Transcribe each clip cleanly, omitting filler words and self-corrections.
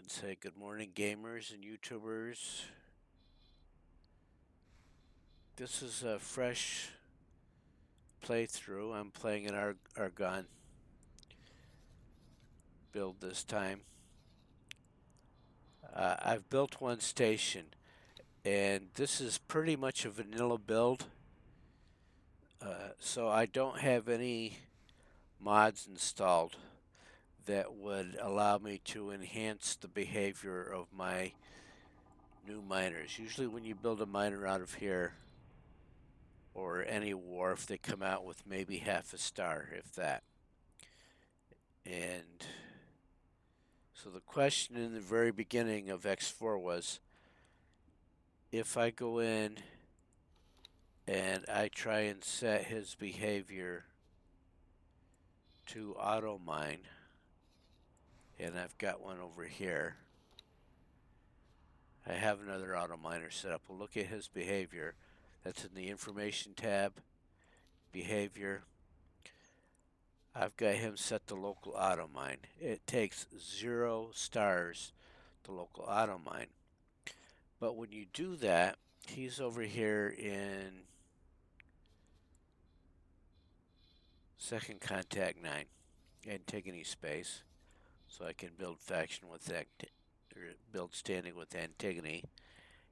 and say good morning, gamers and YouTubers. This is a fresh playthrough. I'm playing an Argon build this time. I've built one station, and this is pretty much a vanilla build. So I don't have any mods installed that would allow me to enhance the behavior of my new miners. Usually when you build a miner out of here, or any wharf, they come out with maybe half a star, if that. And so the question in the very beginning of X4 was, if I go in and I try and set his behavior to auto mine, and I've got one over here, I have another auto miner set up. We'll look at his behavior. That's in the information tab, behavior. I've got him set to local auto mine. It takes 0 stars to local auto mine. But when you do that, he's over here in second contact 9, Antigone space. So I can build faction with that, or build standing with Antigone.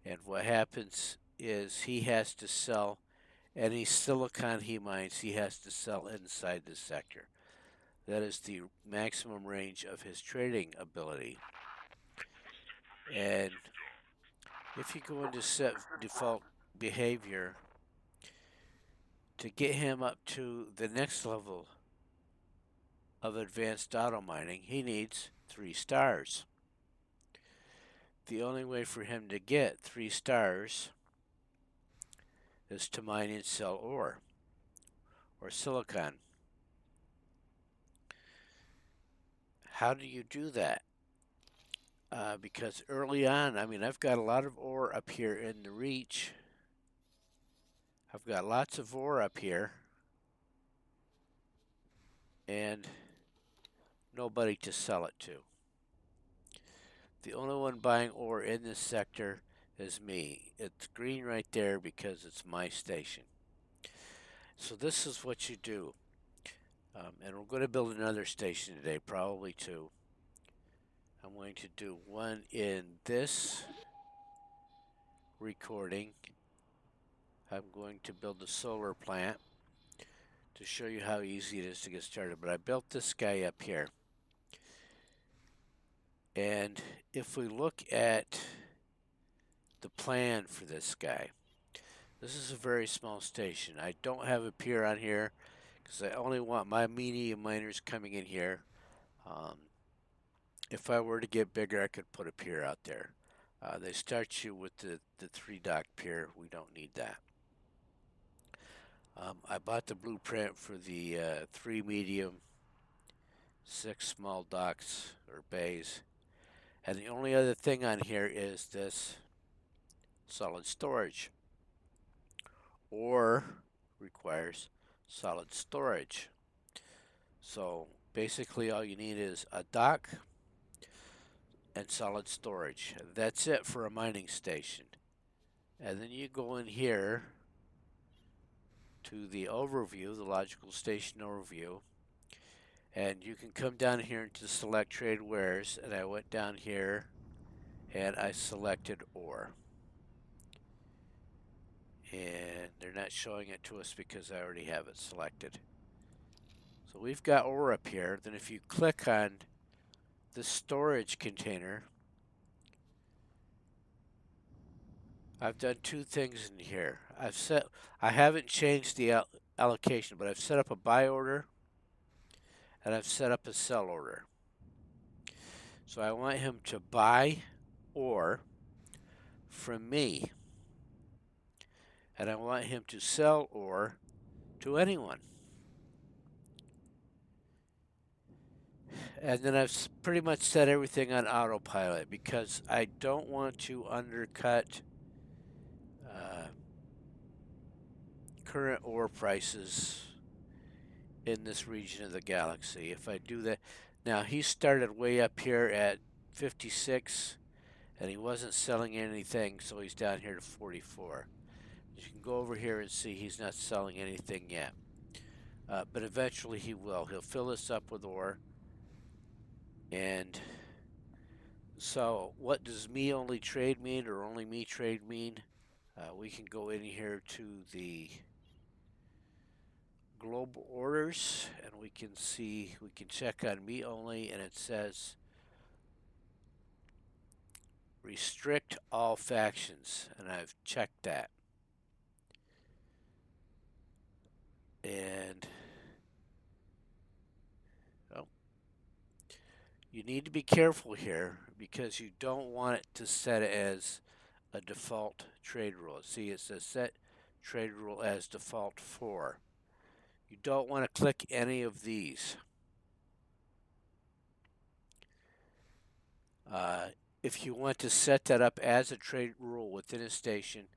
And what happens is he has to sell any silicon he mines, he has to sell inside the sector. That is the maximum range of his trading ability. And if you go into set default behavior, to get him up to the next level of advanced auto mining, he needs 3 stars. The only way for him to get 3 stars is to mine and sell ore or silicon. How do you do that? Because early on, I've got a lot of ore up here in the reach. I've got lots of ore up here, and nobody to sell it to. The only one buying ore in this sector is me. It's green right there because it's my station. So this is what you do. And we're going to build another station today, probably 2. I'm going to do one in this recording. I'm going to build a solar plant to show you how easy it is to get started. But I built this guy up here. And if we look at the plan for this guy, this is a very small station. I don't have a pier on here because I only want my medium miners coming in here. If I were to get bigger, I could put a pier out there. They start you with the 3 dock pier. We don't need that. I bought the blueprint for the 3 medium, 6 small docks or bays. And the only other thing on here is this solid storage. Ore requires solid storage. So basically all you need is a dock and solid storage. That's it for a mining station. And then you go in here to the overview, the logical station overview, and you can come down here to select trade wares, and I went down here and I selected ore. And they're not showing it to us because I already have it selected. So we've got ore up here. Then if you click on the storage container, I've done 2 things in here. I haven't changed the allocation, but I've set up a buy order and I've set up a sell order. So I want him to buy ore from me, and I want him to sell ore to anyone. And then I've pretty much set everything on autopilot because I don't want to undercut current ore prices in this region of the galaxy. If I do that, now he started way up here at 56, and he wasn't selling anything, so he's down here to 44. You can go over here and see he's not selling anything yet. But eventually he will. He'll fill this up with ore. And so what does me only trade mean, or only me trade mean? We can go in here to the global orders, and we can see, we can check on me only, and it says restrict all factions, and I've checked that. And you need to be careful here because you don't want it to set it as a default trade rule. See, it says set trade rule as default 4. You don't want to click any of these. If you want to set that up as a trade rule within a station,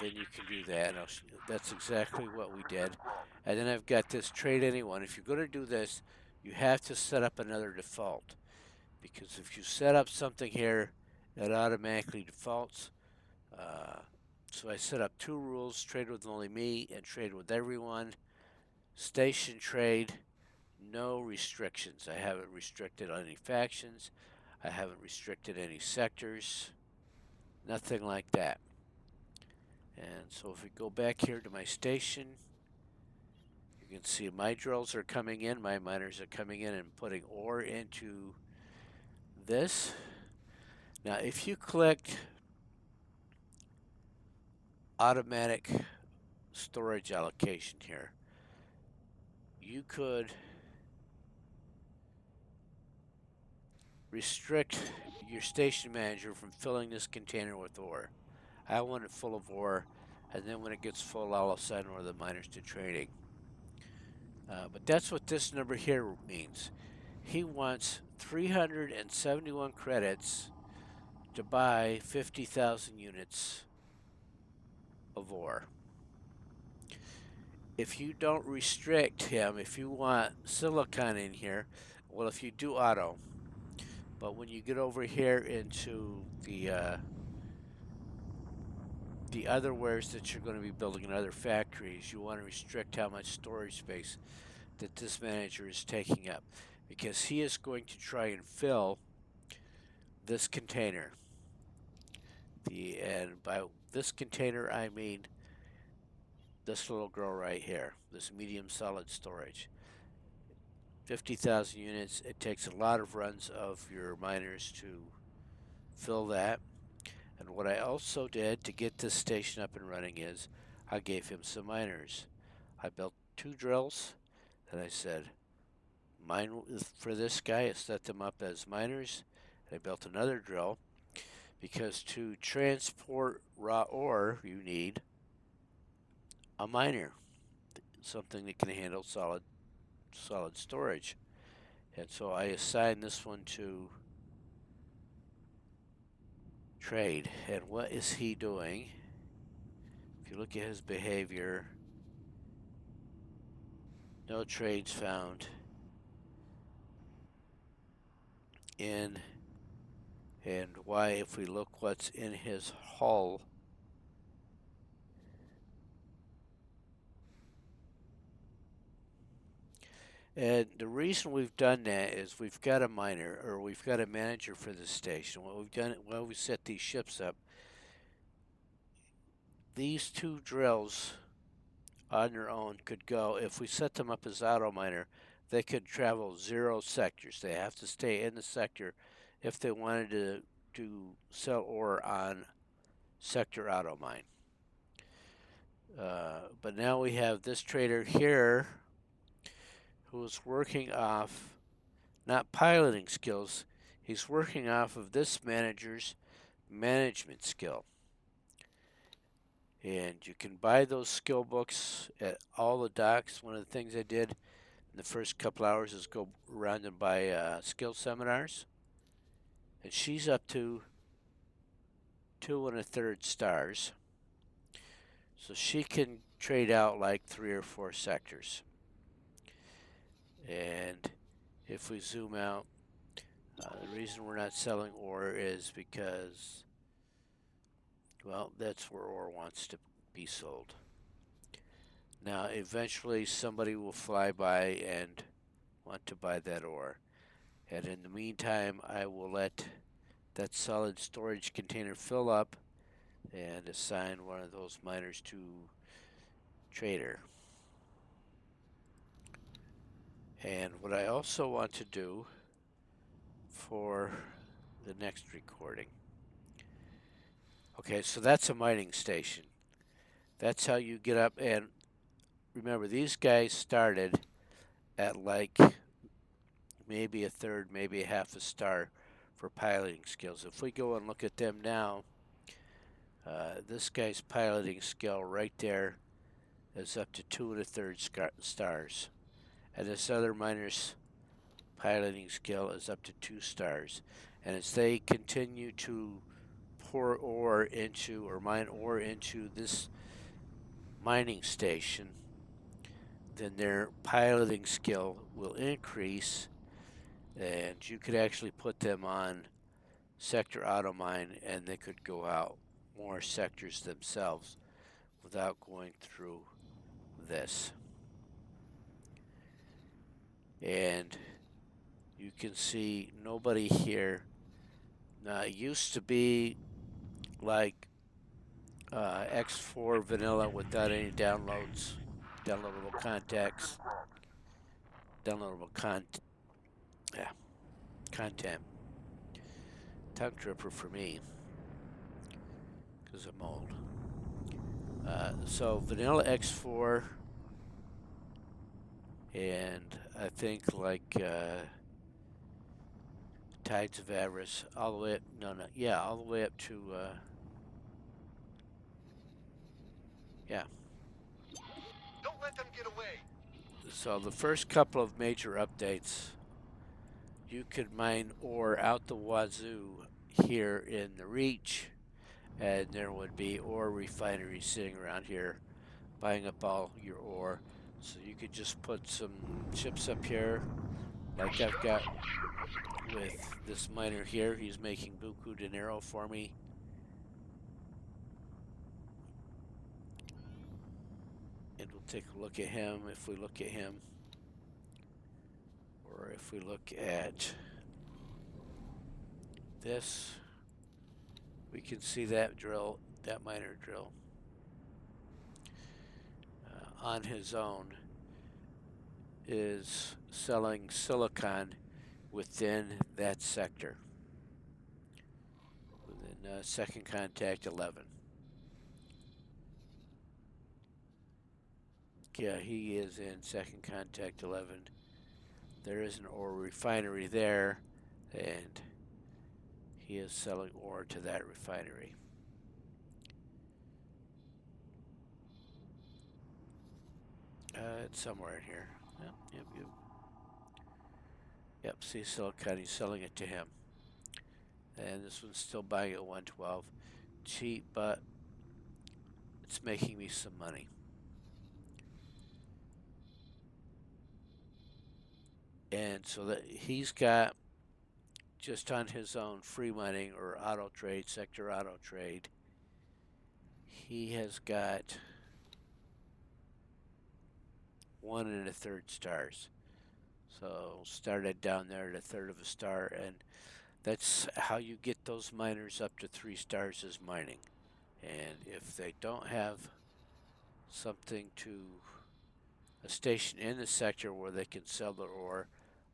then you can do that. That's exactly what we did. And then I've got this trade anyone. If you're going to do this, you have to set up another default. Because if you set up something here, it automatically defaults. So I set up 2 rules, trade with only me and trade with everyone. Station trade, no restrictions. I haven't restricted any factions. I haven't restricted any sectors. Nothing like that. And so if we go back here to my station, you can see my drills are coming in, my miners are coming in and putting ore into this. Now if you click automatic storage allocation here, you could restrict your station manager from filling this container with ore. I want it full of ore, and then when it gets full, I'll assign one of the miners to trading. But that's what this number here means. He wants 371 credits to buy 50,000 units of ore. If you don't restrict him, if you want silicon in here, well, if you do auto, but when you get over here into the other wares that you're going to be building in other factories, you want to restrict how much storage space that this manager is taking up, because he is going to try and fill this container. And by this container, I mean this little girl right here, this medium solid storage. 50,000 units. It takes a lot of runs of your miners to fill that. And what I also did to get this station up and running is I gave him some miners. I built 2 drills, and I said, mine for this guy, I set them up as miners. And I built another drill because to transport raw ore, you need a miner, something that can handle solid storage. And so I assigned this one to trade. And what is he doing? If you look at his behavior, no trades found in. And why, if we look what's in his hull, and the reason we've done that is we've got a miner, or we've got a manager for the station. What we've done, well, we set these ships up. These 2 drills on their own could go, if we set them up as auto miner, they could travel 0 sectors. They have to stay in the sector if they wanted to sell ore on sector auto mine. But now we have this trader here who's working off not piloting skills, he's working off of this manager's management skill. And you can buy those skill books at all the docks. One of the things I did in the first couple hours is go around and buy skill seminars. And she's up to 2 1/3 stars. So she can trade out like 3 or 4 sectors. And if we zoom out, The reason we're not selling ore is because, well, that's where ore wants to be sold. Now, eventually somebody will fly by and want to buy that ore. And in the meantime, I will let that solid storage container fill up and assign one of those miners to trader. And what I also want to do for the next recording. Okay, so that's a mining station. That's how you get up. And remember, these guys started at like maybe a third, maybe a half a star for piloting skills. If we go and look at them now, this guy's piloting skill right there is up to 2 1/3 stars. And this other miner's piloting skill is up to 2 stars. And as they continue to pour ore into or mine ore into this mining station, then their piloting skill will increase, and you could actually put them on sector auto mine and they could go out more sectors themselves without going through this. And you can see nobody here. Now, it used to be like X4 vanilla without any downloads, downloadable contacts, downloadable content. Tongue tripper for me, because I'm old. So vanilla X4, and I think like Tides of Avarice, all the way up, all the way up to, Don't let them get away. So the first couple of major updates, you could mine ore out the wazoo here in the Reach, and there would be ore refineries sitting around here buying up all your ore. So you could just put some chips up here, like I've got with this miner here. He's making buku dinero for me. And we'll take a look at him. If we look at him, or if we look at this, we can see that drill, that miner drill, on his own is selling silicon within that sector, within second contact 11. Yeah, he is in second contact 11. There is an ore refinery there, and he is selling ore to that refinery. It's somewhere in here. Yep, see silicon, he's selling it to him. And this one's still buying at 112. Cheap, but it's making me some money. And so that he's got, just on his own free mining or auto trade, sector auto trade, he has got 1 1/3 stars. So started down there at 1/3 of a star, and that's how you get those miners up to 3 stars is mining. And if they don't have something to a station in the sector where they can sell their ore,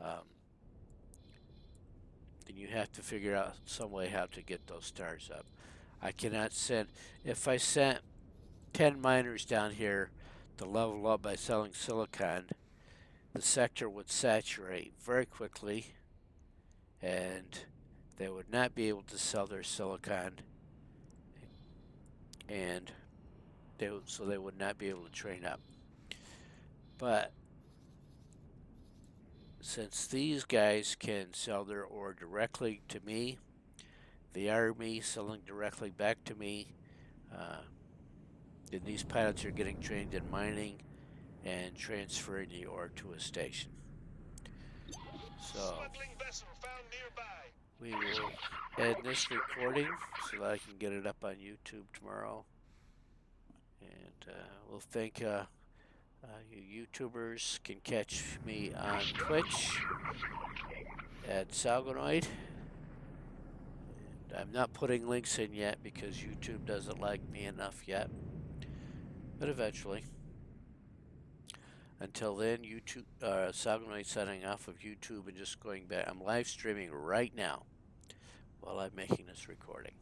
then you have to figure out some way how to get those stars up. I cannot send, if I sent 10 miners down here to level up by selling silicon, the sector would saturate very quickly and they would not be able to sell their silicon, and so they would not be able to train up. But since these guys can sell their ore directly to me, the army selling directly back to me, then these pilots are getting trained in mining and transferring the ore to a station. So Smuggling vessel found nearby. we will end this recording so that I can get it up on YouTube tomorrow. And we'll thank you YouTubers can catch me on Twitch at Salgonoid. And I'm not putting links in yet because YouTube doesn't like me enough yet. But eventually. Until then, YouTube, Salgonoid signing off of YouTube and just going back. I'm live streaming right now while I'm making this recording.